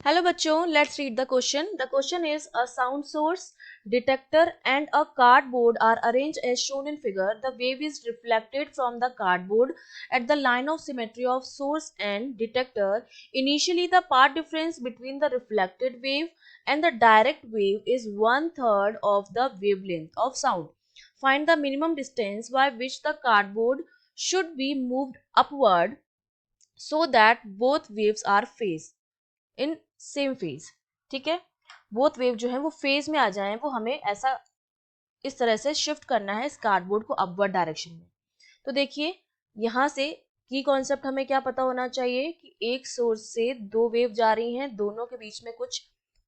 Hello bachcho, let's read the question. The question is a sound source, detector and a cardboard are arranged as shown in figure. The wave is reflected from the cardboard at the line of symmetry of source and detector. Initially the path difference between the reflected wave and the direct wave is 1/3 of the wavelength of sound. Find the minimum distance by which the cardboard should be moved upward so that both waves are in same phase. ठीक है, both wave जो है वो phase में आ जाए, वो हमें ऐसा इस तरह से शिफ्ट करना है इस कार्डबोर्ड को अपवर्ड डायरेक्शन में। तो देखिए यहाँ से की कॉन्सेप्ट हमें क्या पता होना चाहिए कि एक सोर्स से दो वेव जा रही हैं, दोनों के बीच में कुछ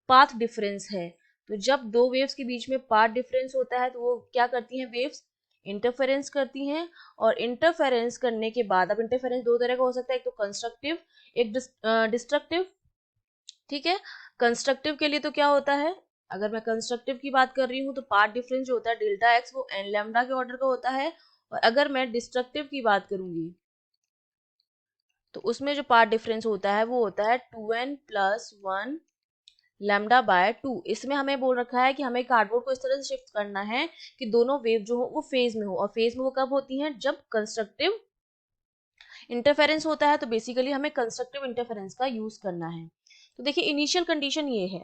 पाथ डिफरेंस है। तो जब दो वेव्स के बीच में पाथ डिफरेंस होता है तो वो क्या करती हैं, वेव्स इंटरफेरेंस करती हैं। और इंटरफेरेंस करने के बाद, अब इंटरफेरेंस दो तरह का हो सकता है, एक तो कंस्ट्रक्टिव, एक डिस्ट्रक्टिव। ठीक है, कंस्ट्रक्टिव के लिए तो क्या होता है, अगर मैं कंस्ट्रक्टिव की बात कर रही हूँ तो पार्ट डिफरेंस जो होता है डेल्टा एक्स वो एन लैम्डा के ऑर्डर का होता है। और अगर मैं डिस्ट्रक्टिव की बात करूंगी तो उसमें जो पार्ट डिफरेंस होता है वो होता है 2n+1 लैम्डा बाय 2। इसमें हमें बोल रखा है कि हमें कार्डबोर्ड को इस तरह से शिफ्ट करना है कि दोनों वेव जो हो वो फेज में हो, और फेज में वो कब होती हैं, जब कंस्ट्रक्टिव इंटरफेरेंस होता है। तो बेसिकली हमें कंस्ट्रक्टिव इंटरफेरेंस का यूज करना है। तो देखिए इनिशियल कंडीशन ये है,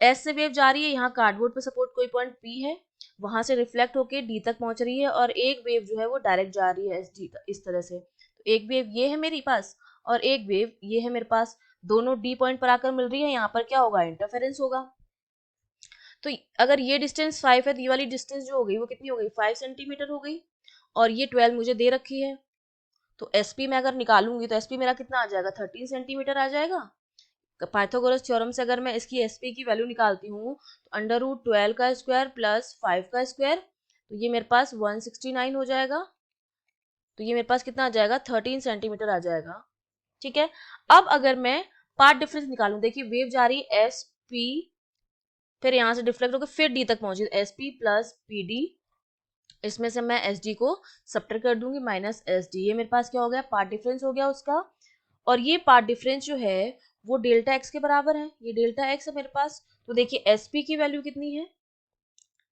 एस से वेव जा रही है, यहाँ कार्डबोर्ड पे सपोर्ट कोई पॉइंट पी है, वहां से रिफ्लेक्ट होके डी तक पहुंच रही है, और एक वेव जो है वो डायरेक्ट जा रही है एस डी इस तरह से। तो एक वेव ये है मेरे पास और एक वेव ये है मेरे पास, दोनों डी पॉइंट पर आकर मिल रही है, यहाँ पर क्या होगा, इंटरफेरेंस होगा। तो अगर ये डिस्टेंस 5 है तो ये वाली डिस्टेंस जो हो गई वो कितनी हो गई, 5 सेंटीमीटर हो गई। और ये 12 मुझे दे रखी है, तो एसपी मैं अगर निकालूंगी तो एसपी मेरा कितना आ जाएगा, 13 सेंटीमीटर आ जाएगा। पाइथागोरस थ्योरम से अगर मैं इसकी एसपी की वैल्यू निकालती हूँ तो √12 का स्क्वायर प्लस 5 का स्क्वायर, तो ये मेरे पास 169 हो जाएगा। तो ये मेरे पास कितना आ जाएगा, 13 सेंटीमीटर आ जाएगा। ठीक है, अब अगर मैं पार्ट डिफरेंस निकालूं, देखिए वेव जा रही है एस पी, फिर यहाँ से डिफ्लेक्ट होकर फिर डी तक पहुंची, S P plus P D. इसमें से मैं एस डी को सब्ट्रैक्ट कर दूंगी, माइनस एस डी। ये मेरे पास क्या हो गया, पार्ट डिफरेंस हो गया उसका। और ये पार्ट डिफरेंस जो है वो डेल्टा एक्स के बराबर है, ये डेल्टा एक्स है मेरे पास। तो देखिए एसपी की वैल्यू कितनी है,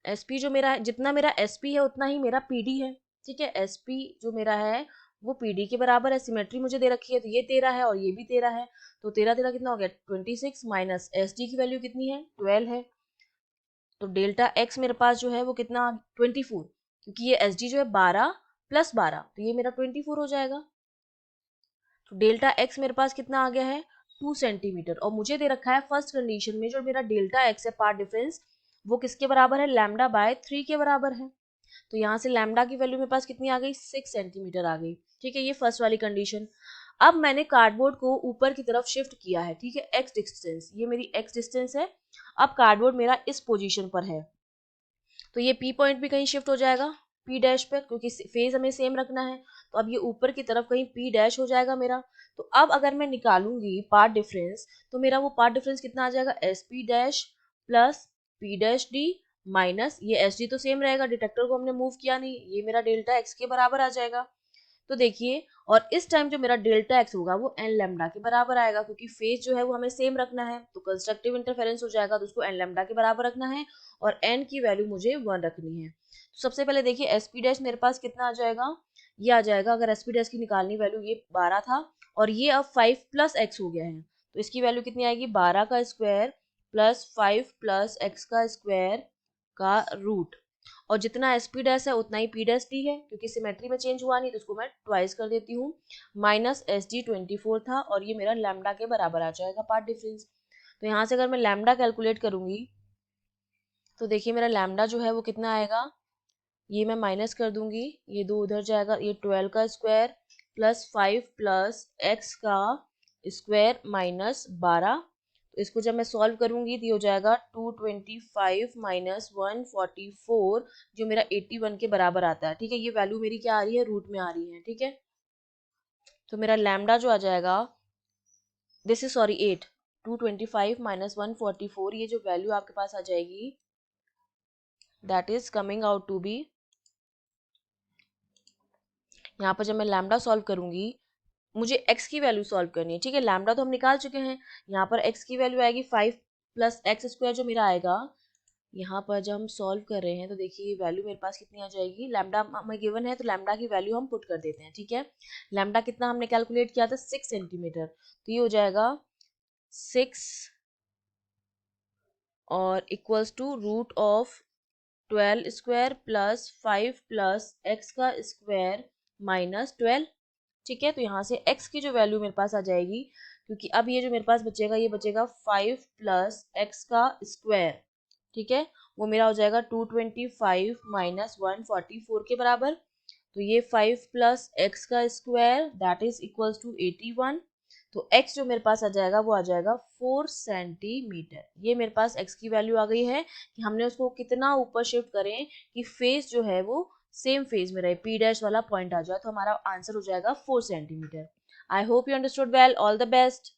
एसपी जो मेरा है, जितना मेरा एसपी है उतना ही मेरा पीडी है। ठीक है, एसपी जो मेरा है वो पीडी के बराबर है। सिमेट्री मुझे दे रखी है तो ये 13 है और ये भी 13 है, तो 13 कितना हो गया, 26, माइनस एसडी की वैल्यू कितनी है, 12 है। तो डेल्टा एक्स मेरे पास जो है वो कितना, 24, क्योंकि ये एस डी जो है 12 + 12, तो ये मेरा 24 हो जाएगा। तो डेल्टा एक्स मेरे पास कितना आ गया है, 2 सेंटीमीटर। और मुझे दे रखा है फर्स्ट कंडीशन में जो मेरा डेल्टा एक्स है पार्ट डिफरेंस वो किसके बराबर है, लैम्डा बाय 3 के बराबर है। तो यहाँ से लैम्डा की वैल्यू मेरे पास कितनी आ गई, 6 सेंटीमीटर आ गई। ठीक है, ये फर्स्ट वाली कंडीशन। अब मैंने कार्डबोर्ड को ऊपर की तरफ शिफ्ट किया है, ठीक है, एक्स डिस्टेंस, ये मेरी एक्स डिस्टेंस है। अब कार्डबोर्ड मेरा इस पोजीशन पर है, तो ये पी पॉइंट भी कहीं शिफ्ट हो जाएगा पी डैश पे, क्योंकि फेज हमें सेम रखना है। तो अब ये ऊपर की तरफ कहीं पी डैश हो जाएगा मेरा। तो अब अगर मैं निकालूंगी पार्ट डिफरेंस तो मेरा वो पार्ट डिफरेंस कितना आ जाएगा, S P dash plus P dash D, minus ये एस डी तो सेम रहेगा, डिटेक्टर को हमने मूव किया नहीं, ये मेरा डेल्टा एक्स के बराबर आ जाएगा। तो देखिए, और इस टाइम जो मेरा डेल्टा एक्स होगा वो एन लैम्डा के बराबर आएगा, क्योंकि फेज जो है वो हमें सेम रखना है। तो कंस्ट्रक्टिव इंटरफेरेंस हो जाएगा तो उसको एन लैम्डा के बराबर रखना है, और एन की वैल्यू मुझे 1 रखनी है। तो सबसे पहले देखिए एस पी डैश मेरे पास कितना आ जाएगा, ये आ जाएगा, अगर एस पी डैश की निकालनी वैल्यू, ये 12 था और ये अब 5 + x हो गया है, तो इसकी वैल्यू कितनी आएगी, 12 का स्क्वायर प्लस 5 + x का स्क्वायर का रूट। और जितना एस पी डैश है उतना ही पी डैश डी है, क्योंकि सिमेट्री में चेंज हुआ नहीं तो उसको मैं ट्वाइस कर देती हूँ। माइनस एस डी 24 था और ये मेरा लैम्डा के बराबर आ जाएगा पार्ट डिफरेंस। तो यहाँ से अगर मैं लैम्डा कैलकुलेट करूंगी तो देखिए मेरा लैम्डा जो है वो कितना आएगा, ये मैं माइनस कर दूंगी, ये 2 उधर जाएगा, ये 12 का स्क्वायर प्लस 5 + x का स्क्वायर माइनस 12। तो इसको जब मैं सॉल्व करूंगी तो ये हो जाएगा 225 माइनस 144, जो मेरा 81 के बराबर आता है। ठीक है, ये वैल्यू मेरी क्या आ रही है, रूट में आ रही है। ठीक है, तो मेरा लैम्डा जो आ जाएगा, दिस इज सॉरी 8, 225 माइनस 144, ये जो वैल्यू आपके पास आ जाएगी that is coming out to be, यहाँ पर जब मैं लैम्डा सॉल्व करूंगी मुझे x की वैल्यू सॉल्व करनी है, ठीक है। लैम्डा तो हम निकाल चुके हैं, यहाँ पर x की वैल्यू आएगी 5 प्लस एक्स स्क्वायर जो मेरा आएगा। यहाँ पर जब हम सॉल्व कर रहे हैं तो देखिए वैल्यू मेरे पास कितनी आ जाएगी, लैम्डा हमें गिवन है तो लैम्डा की वैल्यू हम पुट कर देते हैं, ठीक है। लैम्डा कितना हमने कैलकुलेट किया था, 6 सेंटीमीटर, तो ये हो जाएगा 6 और equals to root of 12 square plus 5 plus X का स्क्वायर माइनस 12, ठीक है। तो यहाँ से x की जो वैल्यू मेरे पास आ जाएगी, क्योंकि अब ये जो मेरे पास बचेगा ये बचेगा 5 प्लस एक्स का स्क्वायर, ठीक है। वो मेरा हो जाएगा 225 माइनस 144 के बराबर। तो ये 5 प्लस एक्स का square that is equals to 81। तो x जो मेरे पास आ जाएगा वो आ जाएगा 4 सेंटीमीटर। ये मेरे पास x की वैल्यू आ गई है कि हमने उसको कितना ऊपर शिफ्ट करें कि फेस जो है वो सेम फेज में रहे, पी डैश वाला पॉइंट आ जाए, तो हमारा आंसर हो जाएगा 4 centimetre. I hope you understood well, all the best.